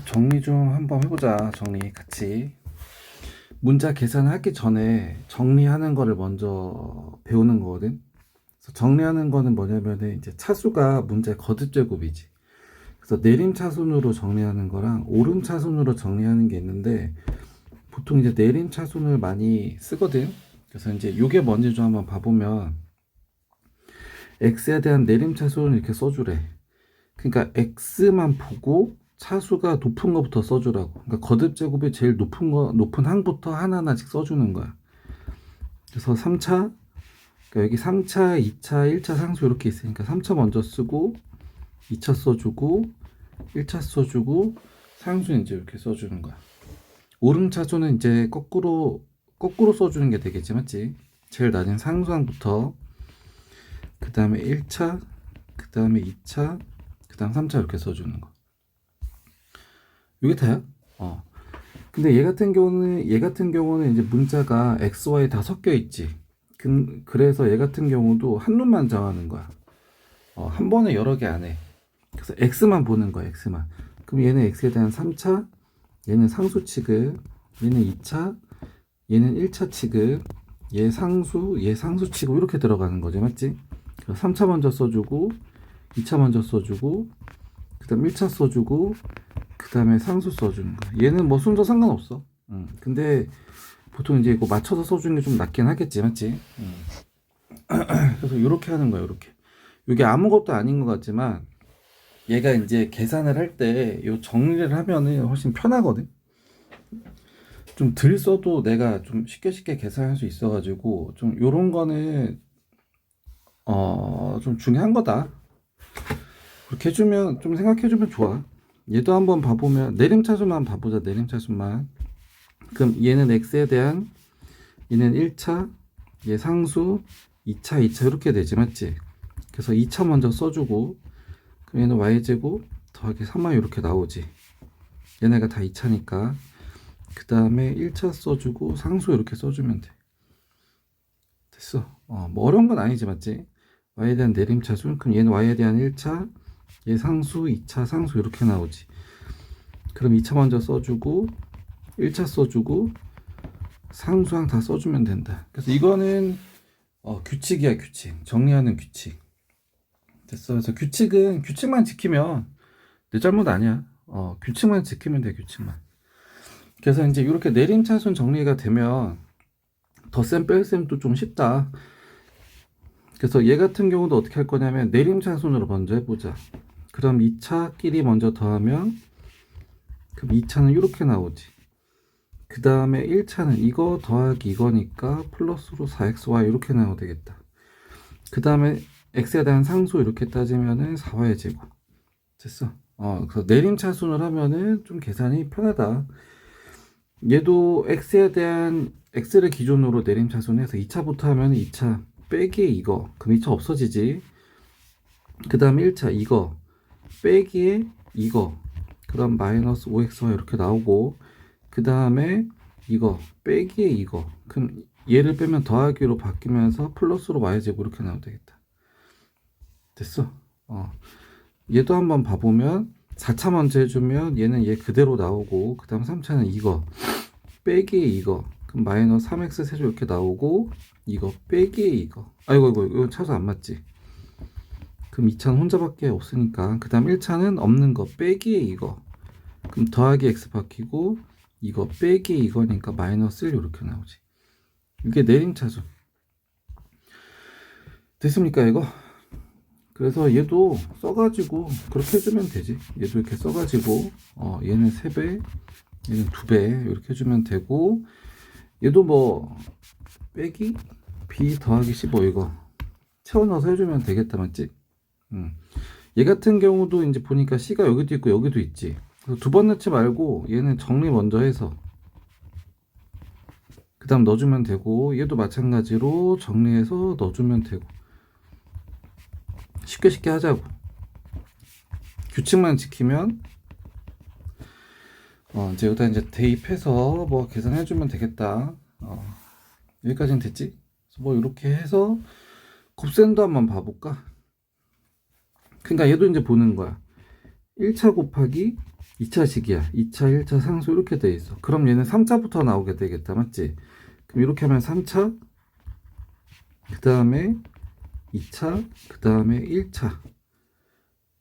정리 좀 한번 해보자. 정리 같이. 문자 계산을 하기 전에 정리하는 거를 먼저 배우는 거거든. 그래서 정리하는 거는 뭐냐면은 이제 차수가 문자의 거듭제곱이지. 그래서 내림차순으로 정리하는 거랑 오름차순으로 정리하는 게 있는데 보통 이제 내림차순을 많이 쓰거든. 그래서 이제 요게 뭔지 좀 한번 봐보면 x에 대한 내림차순을 이렇게 써주래. 그러니까 x만 보고 차수가 높은 거부터 써주라고. 그러니까 거듭 제곱이 제일 높은 항부터 하나하나씩 써주는 거야. 그래서 3차, 그러니까 여기 3차, 2차, 1차 상수 이렇게 있으니까 3차 먼저 쓰고 2차 써주고 1차 써주고 상수는 이제 이렇게 써주는 거야. 오름차수는 이제 거꾸로 써주는 게 되겠지, 맞지? 제일 낮은 상수항부터 그 다음에 1차, 그 다음에 2차, 그 다음 3차 이렇게 써주는 거. 이게 다야? 근데 얘 같은 경우는 이제 문자가 X, Y 다 섞여 있지. 그래서 얘 같은 경우도 한 놈만 정하는 거야. 한 번에 여러 개 안 해. 그래서 X만 보는 거야, X만. 그럼 얘는 X에 대한 3차, 얘는 상수 취급, 얘는 2차, 얘는 1차 취급, 얘 상수 취급 이렇게 들어가는 거지, 맞지? 3차 먼저 써주고, 2차 먼저 써주고, 그 다음 1차 써주고, 그 다음에 상수 써주는 거야. 얘는 뭐 순서 상관없어. 근데 보통 이제 이거 맞춰서 써주는 게 좀 낫긴 하겠지, 맞지? 그래서 이렇게 하는 거야, 이렇게. 이게 아무것도 아닌 것 같지만 얘가 이제 계산을 할 때 요 정리를 하면은 훨씬 편하거든. 좀 덜 써도 내가 좀 쉽게 계산할 수 있어가지고 좀 요런 거는 좀 중요한 거다. 그렇게 해주면 좀 생각해주면 좋아. 얘도 한번 봐보면 내림차수만 봐보자. 내림차수만. 그럼 얘는 x에 대한 얘는 1차, 얘 상수, 2차, 2차 이렇게 되지, 맞지? 그래서 2차 먼저 써주고 그럼 얘는 y제곱 더하기 3y 이렇게 나오지. 얘네가 다 2차니까 그 다음에 1차 써주고 상수 이렇게 써주면 돼. 됐어. 뭐 어려운 건 아니지, 맞지? y에 대한 내림차수. 그럼 얘는 y에 대한 1차, 얘 상수, 2차 상수 이렇게 나오지. 그럼 2차 먼저 써주고 1차 써주고 상수항 다 써주면 된다. 그래서 이거는 규칙이야, 규칙. 정리하는 규칙. 됐어. 그래서 규칙만 지키면 내 잘못 아니야. 규칙만 지키면 돼, 규칙만. 그래서 이제 이렇게 내림차순 정리가 되면 덧셈 뺄셈도 좀 쉽다. 그래서 얘 같은 경우도 어떻게 할 거냐면 내림차순으로 먼저 해보자. 그럼 2차끼리 먼저 더하면 그럼 2차는 이렇게 나오지. 그 다음에 1차는 이거 더하기 이거니까 플러스로 4xy 이렇게 나와도 되겠다. 그 다음에 x에 대한 상수 이렇게 따지면은 4y 제곱. 됐어. 그래서 내림차순을 하면은 좀 계산이 편하다. 얘도 x를 기준으로 내림차순해서 2차부터 하면 2차 빼기 이거. 그럼 2차 없어지지. 그 다음에 1차 이거 빼기에 이거. 그럼 마이너스 5xy 이렇게 나오고 그 다음에 이거 빼기에 이거. 그럼 얘를 빼면 더하기로 바뀌면서 플러스로 y제곱 이렇게 나오면 되겠다. 됐어. 얘도 한번 봐보면 4차 먼저 해주면 얘는 얘 그대로 나오고 그 다음 3차는 이거 빼기에 이거. 그럼 마이너스 3x 세조 이렇게 나오고 이거 빼기에 이거. 아이고 이거 차수 안 맞지. 그럼 2차는 혼자밖에 없으니까 그 다음 1차는 없는 거 빼기에 이거. 그럼 더하기 x 바뀌고 이거 빼기 이거니까 마이너스 1 이렇게 나오지. 이게 내림차수. 됐습니까 이거? 그래서 얘도 써가지고 그렇게 해주면 되지. 얘도 이렇게 써가지고 얘는 3배 얘는 2배 이렇게 해주면 되고 얘도 뭐 빼기 b 더하기 15 이거 채워 넣어서 해주면 되겠다, 맞지? 얘 같은 경우도 이제 보니까 c가 여기도 있고 여기도 있지. 그래서 두 번 넣지 말고 얘는 정리 먼저 해서 그 다음 넣어주면 되고 얘도 마찬가지로 정리해서 넣어주면 되고 쉽게 하자고. 규칙만 지키면 이제 여기다 이제 대입해서 뭐 계산해주면 되겠다. 여기까지는 됐지? 뭐 이렇게 해서 곱셈도 한번 봐볼까? 그러니까 얘도 이제 보는 거야. 1차 곱하기 2차식이야. 2차, 1차 상수 이렇게 돼 있어. 그럼 얘는 3차부터 나오게 되겠다. 맞지? 그럼 이렇게 하면 3차, 그 다음에 2차, 그 다음에 1차.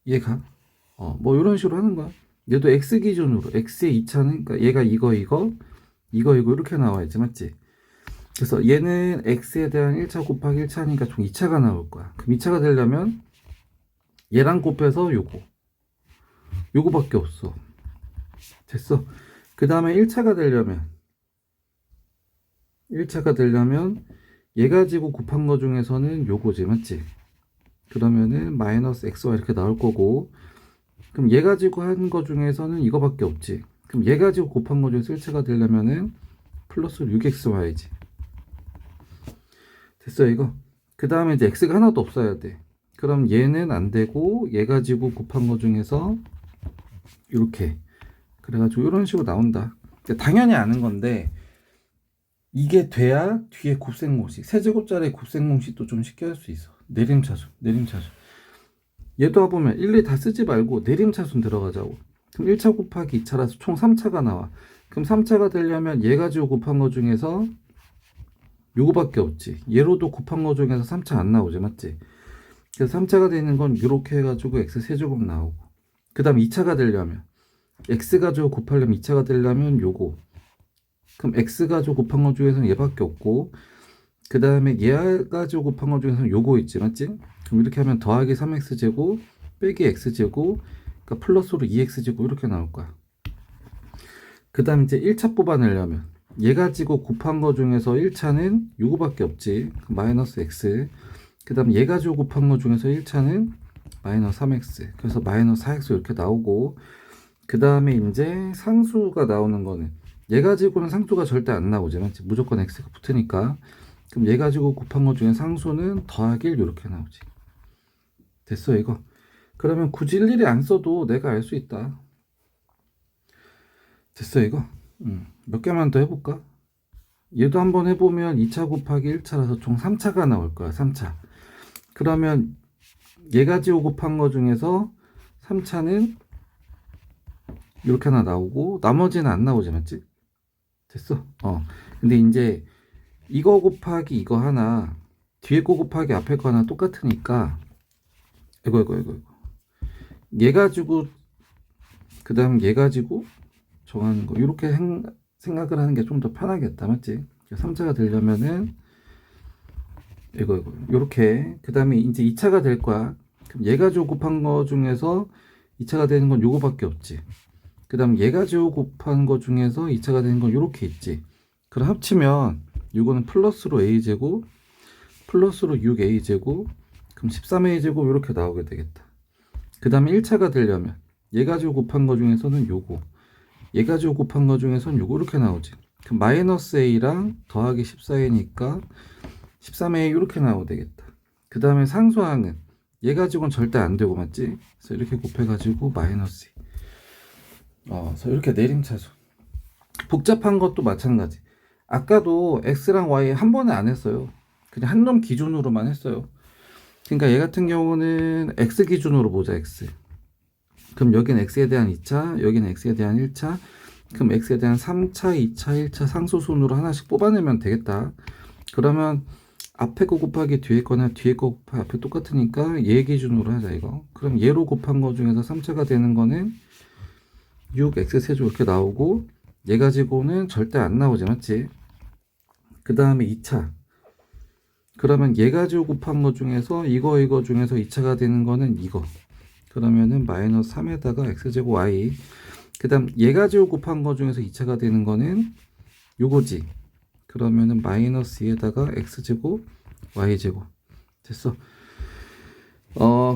얘가 뭐 이런 식으로 하는 거야. 얘도 x 기준으로 x의 2차는 그러니까 얘가 이거 이렇게 나와야지. 맞지? 그래서 얘는 x에 대한 1차 곱하기 1차니까 총 2차가 나올 거야. 그럼 2차가 되려면 얘랑 곱해서 요거밖에 없어. 됐어. 그 다음에 1차가 되려면 얘 가지고 곱한 거 중에서는 요거지. 맞지? 그러면은 마이너스 xy 이렇게 나올 거고, 그럼 얘 가지고 한 거 중에서는 이거밖에 없지. 그럼 얘 가지고 곱한 거 중에서 1차가 되려면은 플러스 6xy지. 됐어 이거. 그 다음에 이제 x가 하나도 없어야 돼. 그럼 얘는 안 되고 얘 가지고 곱한 거 중에서 이렇게 그래가지고 이런 식으로 나온다. 당연히 아는 건데 이게 돼야 뒤에 곱셈공식, 세제곱자리의 곱셈공식도 좀 쉽게 할 수 있어. 내림차순. 얘도 와보면 1, 2 다 쓰지 말고 내림차순 들어가자고. 그럼 1차 곱하기 2차라서 총 3차가 나와. 그럼 3차가 되려면 얘 가지고 곱한 거 중에서 요거밖에 없지. 얘로도 곱한 거 중에서 3차 안 나오지. 맞지? 그래서 3차가 되는 건 이렇게 해가지고 x 세제곱 나오고, 그 다음 2차가 되려면 x 가지고 곱하려면 2차가 되려면 요거. 그럼 x 가지고 곱한 거 중에서는 얘밖에 없고, 그 다음에 얘 가지고 곱한 거 중에서는 요거 있지. 맞지? 그럼 이렇게 하면 더하기 3x제곱 빼기 x제곱, 그러니까 플러스로 2x제곱 이렇게 나올 거야. 그 다음 이제 1차 뽑아내려면 얘 가지고 곱한 거 중에서 1차는 요거밖에 없지. 마이너스 x. 그 다음 얘 가지고 곱한 거 중에서 1차는 마이너스 3x. 그래서 마이너스 4x 이렇게 나오고, 그 다음에 이제 상수가 나오는 거는 얘 가지고는 상수가 절대 안 나오지. 맞지? 무조건 x가 붙으니까. 그럼 얘 가지고 곱한 거 중에 상수는 더하기 1 이렇게 나오지. 됐어 이거. 그러면 굳이 일일이 안 써도 내가 알 수 있다. 됐어 이거. 몇 개만 더 해볼까? 얘도 한번 해보면 2차 곱하기 1차라서 총 3차가 나올 거야. 3차. 그러면 얘 가지고 곱한 거 중에서 3차는 이렇게 하나 나오고 나머지는 안 나오지. 맞지? 됐어. 근데 이제 이거 곱하기 이거 하나, 뒤에 거 곱하기 앞에 거 하나 똑같으니까 이거 얘 가지고, 그 다음 얘 가지고 정하는 거 이렇게 생각을 하는 게 좀 더 편하겠다. 맞지? 3차가 되려면은 이거 이렇게, 그 다음에 이제 2차가 될 거야. 그럼 얘 가지고 곱한 거 중에서 2차가 되는 건 요거밖에 없지. 그 다음 얘 가지고 곱한 거 중에서 2차가 되는 건 요렇게 있지. 그럼 합치면 이거는 플러스로 a제곱 플러스로 6a제곱, 그럼 13a제곱 이렇게 나오게 되겠다. 그 다음에 1차가 되려면 얘 가지고 곱한 거 중에서는 요거, 얘 가지고 곱한 거 중에서는 요거 이렇게 나오지. 그럼 마이너스 a랑 더하기 14a니까 13a 이렇게 나오게 되겠다. 그 다음에 상수항은 얘 가지고는 절대 안 되고. 맞지? 그래서 이렇게 곱해가지고 마이너스 2. 그래서 이렇게 내림차순. 복잡한 것도 마찬가지. 아까도 x랑 y 한 번에 안 했어요. 그냥 한 놈 기준으로만 했어요. 그러니까 얘 같은 경우는 x 기준으로 보자. x. 그럼 여기는 x에 대한 2차, 여기는 x에 대한 1차. 그럼 x에 대한 3차, 2차, 1차 상수순으로 하나씩 뽑아내면 되겠다. 그러면 앞에 거 곱하기 뒤에 거나 뒤에 거 곱하기 앞에 똑같으니까 얘 기준으로 하자 이거. 그럼 얘로 곱한 거 중에서 3차가 되는 거는 6x 세제곱 이렇게 나오고, 얘 가지고는 절대 안 나오지. 맞지? 그 다음에 2차. 그러면 얘 가지고 곱한 거 중에서 이거 중에서 2차가 되는 거는 이거. 그러면은 마이너스 3에다가 x제곱 y. 그 다음 얘 가지고 곱한 거 중에서 2차가 되는 거는 요거지. 그러면은 마이너스 2에다가 x제곱 y제곱. 됐어.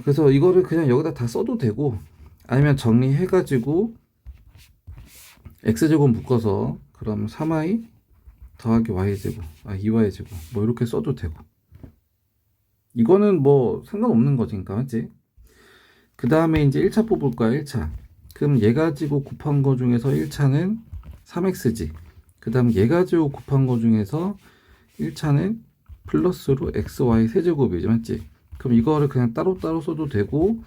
그래서 이거를 그냥 여기다 다 써도 되고, 아니면 정리해가지고 x제곱 묶어서 그럼 3y 더하기 y제곱, 2y제곱 뭐 이렇게 써도 되고, 이거는 뭐 상관없는 거니까. 맞지? 그 다음에 이제 1차 뽑을 거야. 1차. 그럼 얘 가지고 곱한 거 중에서 1차는 3x지. 그 다음 얘 가지고 곱한 거 중에서 1차는 플러스로 xy 세제곱이지. 맞지? 그럼 이거를 그냥 따로따로 써도 되고,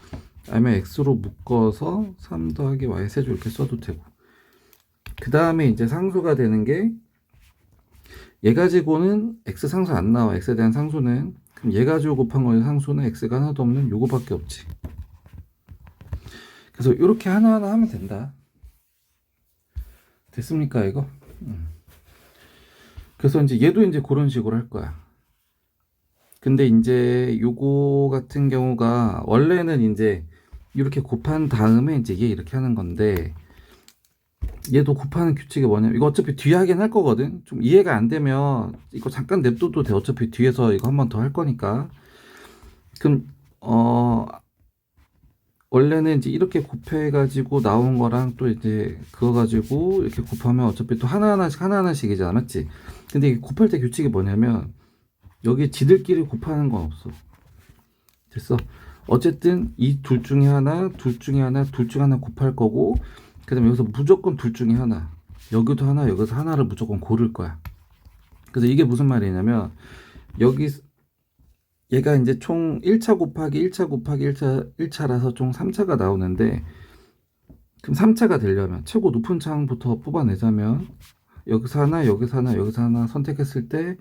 아니면 x로 묶어서 3 더하기 y 세조 이렇게 써도 되고, 그 다음에 이제 상수가 되는 게 얘 가지고는 x 상수 안 나와. x에 대한 상수는. 그럼 얘 가지고 곱한 거의 상수는 x가 하나도 없는 요거밖에 없지. 그래서 이렇게 하나하나 하면 된다. 됐습니까 이거? 그래서 이제 얘도 이제 그런 식으로 할 거야. 근데 이제 요거 같은 경우가 원래는 이제 이렇게 곱한 다음에 이제 얘 이렇게 하는 건데, 얘도 곱하는 규칙이 뭐냐면, 이거 어차피 뒤에 하긴 할 거거든. 좀 이해가 안 되면 이거 잠깐 냅둬도 돼. 어차피 뒤에서 이거 한 번 더 할 거니까. 그럼 원래는 이제 이렇게 곱해가지고 나온 거랑 또 이제 그거 가지고 이렇게 곱하면 어차피 또 하나하나씩이잖아, 맞지? 근데 이게 곱할 때 규칙이 뭐냐면, 여기 지들끼리 곱하는 건 없어. 됐어. 어쨌든 이 둘 중에 하나, 둘 중에 하나, 둘 중에 하나 곱할 거고, 그 다음에 여기서 무조건 둘 중에 하나, 여기도 하나, 여기서 하나를 무조건 고를 거야. 그래서 이게 무슨 말이냐면, 여기 얘가 이제 총 1차 곱하기 1차 곱하기 1차라서 총 3차가 나오는데, 그럼 3차가 되려면 최고 높은 창부터 뽑아내자면, 여기서 하나, 여기서 하나, 여기서 하나 선택했을 때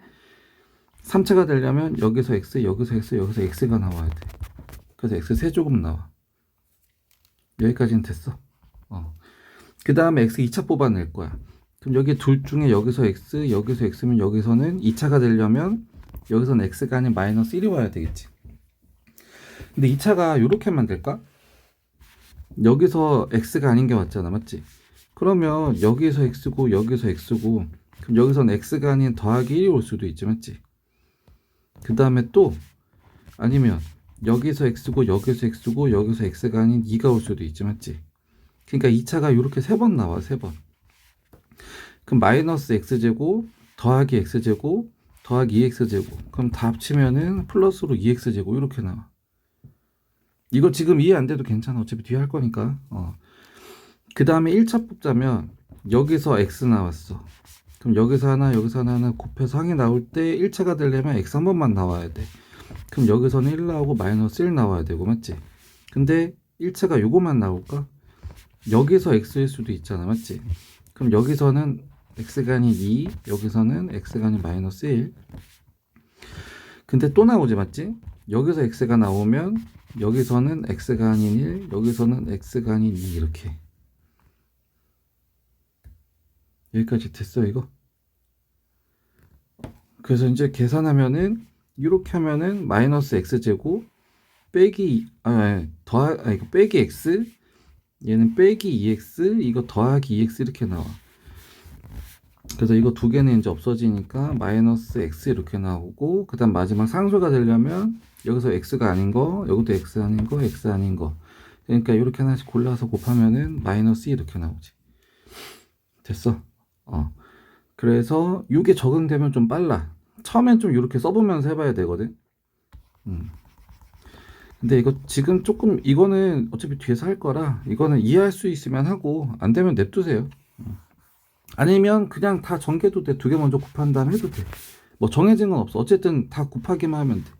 3차가 되려면 여기서 x, 여기서 x, 여기서 x가 나와야 돼. 그래서 x 세조금 나와. 여기까지는 됐어. 그 다음에 x 2차 뽑아낼 거야. 그럼 여기 둘 중에 여기서 x, 여기서 x면 여기서는 2차가 되려면 여기서는 x가 아닌 마이너스 1이 와야 되겠지. 근데 2차가 이렇게 만들까? 여기서 x가 아닌 게 맞잖아, 맞지? 그러면 여기서 x고 여기서 x고, 그럼 여기서는 x가 아닌 더하기 1이 올 수도 있지, 맞지? 그 다음에 또 아니면 여기서 x고 여기서 x고 여기서 x가 아닌 2가 올 수도 있지, 맞지? 그러니까 2차가 이렇게 3번 나와, 3번. 그럼 마이너스 x제곱 더하기 x제곱 더하기 2x제곱, 그럼 다 합치면은 플러스로 2x제곱 이렇게 나와. 이거 지금 이해 안 돼도 괜찮아. 어차피 뒤에 할 거니까. 그 다음에 1차 뽑자면 여기서 x 나왔어. 그럼 여기서 하나, 여기서 하나 곱해서 항이 나올 때 1차가 되려면 x 한 번만 나와야 돼. 그럼 여기서는 1 나오고 마이너스 1 나와야 되고, 맞지? 근데 1차가 요거만 나올까? 여기서 x일 수도 있잖아, 맞지? 그럼 여기서는 x가 아닌 2, 여기서는 x가 아닌 마이너스 1. 근데 또 나오지, 맞지? 여기서 x가 나오면 여기서는 x가 아닌 1, 여기서는 x가 아닌 2 이렇게. 여기까지 됐어 이거? 그래서 이제 계산하면은 이렇게 하면은 마이너스 x제곱 빼기 이거 빼기 x, 얘는 빼기 2x, 이거 더하기 2x 이렇게 나와. 그래서 이거 두 개는 이제 없어지니까 마이너스 x 이렇게 나오고, 그 다음 마지막 상수가 되려면 여기서 x가 아닌 거, 여기도 x 아닌 거, x 아닌 거, 그러니까 이렇게 하나씩 골라서 곱하면은 마이너스 이렇게 나오지. 됐어. 그래서 이게 적응되면 좀 빨라. 처음엔 좀 이렇게 써보면서 해봐야 되거든. 근데 이거 지금 조금, 이거는 어차피 뒤에서 할 거라 이거는 이해할 수 있으면 하고, 안 되면 냅두세요. 아니면 그냥 다 전개도 돼. 두 개 먼저 곱한 다음에 해도 돼. 뭐 정해진 건 없어. 어쨌든 다 곱하기만 하면 돼.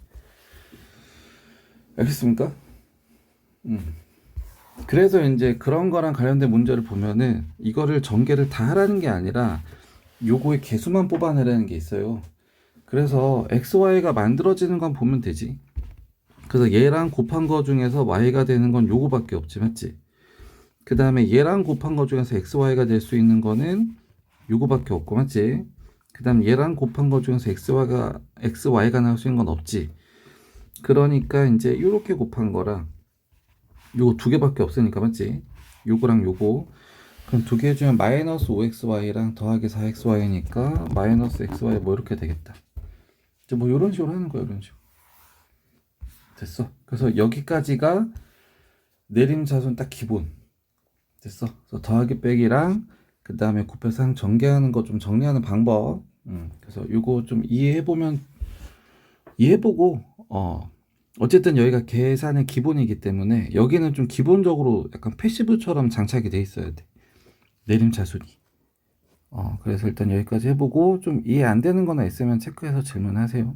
알겠습니까? 그래서 이제 그런 거랑 관련된 문제를 보면은 이거를 전개를 다 하라는 게 아니라 요거의 개수만 뽑아내라는 게 있어요. 그래서 xy가 만들어지는 건 보면 되지. 그래서 얘랑 곱한 거 중에서 y가 되는 건 요거밖에 없지, 맞지? 그 다음에 얘랑 곱한 거 중에서 xy가 될 수 있는 거는 요거밖에 없고, 맞지? 그 다음 얘랑 곱한 거 중에서 xy가 나올 수 있는 건 없지. 그러니까 이제 요렇게 곱한 거랑 요거 두 개밖에 없으니까, 맞지? 요거랑 요거, 그럼 두 개 해주면 마이너스 5xy랑 더하기 4xy니까 마이너스 xy 뭐 이렇게 되겠다. 이제 뭐 이런 식으로 하는 거야, 이런 식으로. 됐어. 그래서 여기까지가 내림차순 딱 기본. 됐어. 그래서 더하기 빼기랑 그 다음에 곱해서 항 전개하는 거 좀 정리하는 방법. 그래서 이거 좀 이해해보고, 어쨌든 여기가 계산의 기본이기 때문에 여기는 좀 기본적으로 약간 패시브처럼 장착이 돼 있어야 돼. 내림차순이. 그래서 일단 여기까지 해보고, 좀 이해 안 되는 거나 있으면 체크해서 질문하세요.